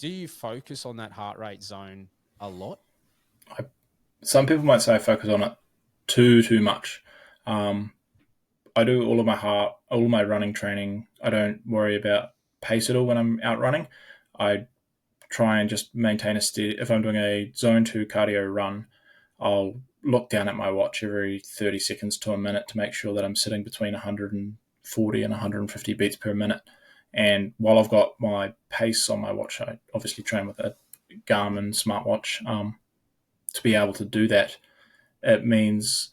do you focus on that heart rate zone a lot? Some people might say I focus on it too much. Um, I do all of my running training. I don't worry about pace at all when I'm out running. I try and just maintain a steady. If I'm doing a zone 2 cardio run, I'll look down at my watch every 30 seconds to a minute to make sure that I'm sitting between 140 and 150 beats per minute. And while I've got my pace on my watch, I obviously train with a Garmin smartwatch to be able to do that. It means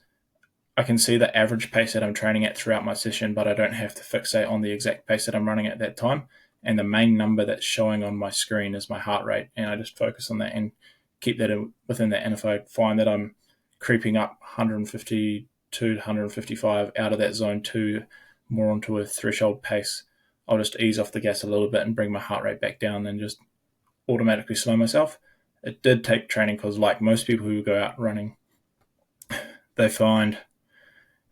I can see the average pace that I'm training at throughout my session, but I don't have to fixate on the exact pace that I'm running at that time. And the main number that's showing on my screen is my heart rate. And I just focus on that and keep that within that. And if I find that I'm creeping up 150 to 155 out of that zone 2, more onto a threshold pace, I'll just ease off the gas a little bit and bring my heart rate back down and just automatically slow myself. It did take training because, like most people who go out running, they find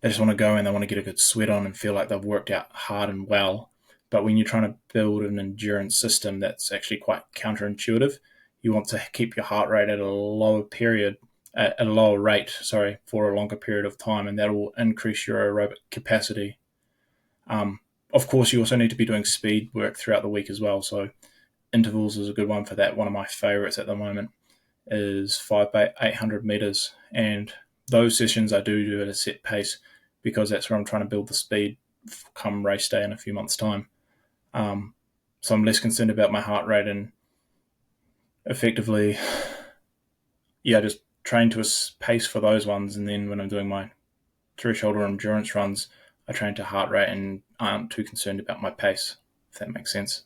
they just want to go and they want to get a good sweat on and feel like they've worked out hard and well. But when you're trying to build an endurance system that's actually quite counterintuitive, you want to keep your heart rate at a lower period, at a lower rate, sorry, for a longer period of time, and that will increase your aerobic capacity. Of course, you also need to be doing speed work throughout the week as well. So intervals is a good one for that. One of my favorites at the moment is 5 by 800 meters, and those sessions I do at a set pace because that's where I'm trying to build the speed come race day in a few months' time. So I'm less concerned about my heart rate and effectively, yeah, just train to a pace for those ones. And then when I'm doing my threshold or endurance runs, I train to heart rate and aren't too concerned about my pace, if that makes sense.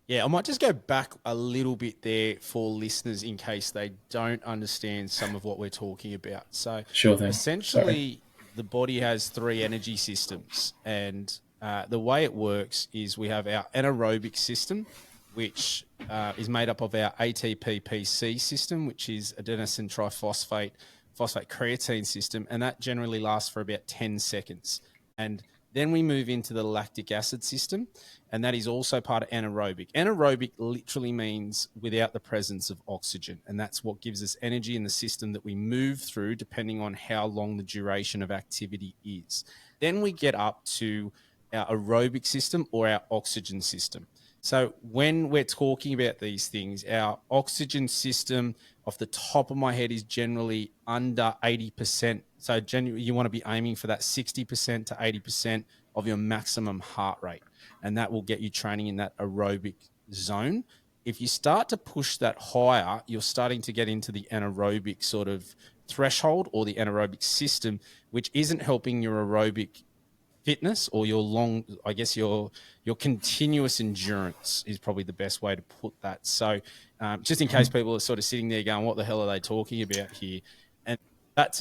Yeah, I might just go back a little bit there for listeners in case they don't understand some of what we're talking about. So, Sure thing. Sorry. essentially, the body has three energy systems, and the way it works is we have our anaerobic system, which is made up of our ATP-PC system, which is adenosine triphosphate phosphate creatine system, and that generally lasts for about 10 seconds. And then we move into the lactic acid system, and that is also part of anaerobic. Anaerobic literally means without the presence of oxygen, and that's what gives us energy in the system that we move through depending on how long the duration of activity is. Then we get up to our aerobic system or our oxygen system. So when we're talking about these things, our oxygen system off the top of my head is generally under 80%. So generally you want to be aiming for that 60% to 80% of your maximum heart rate. And that will get you training in that aerobic zone. If you start to push that higher, you're starting to get into the anaerobic sort of threshold or the anaerobic system, which isn't helping your aerobic fitness or your continuous endurance is probably the best way to put that. So just in case people are sort of sitting there going, what the hell are they talking about here?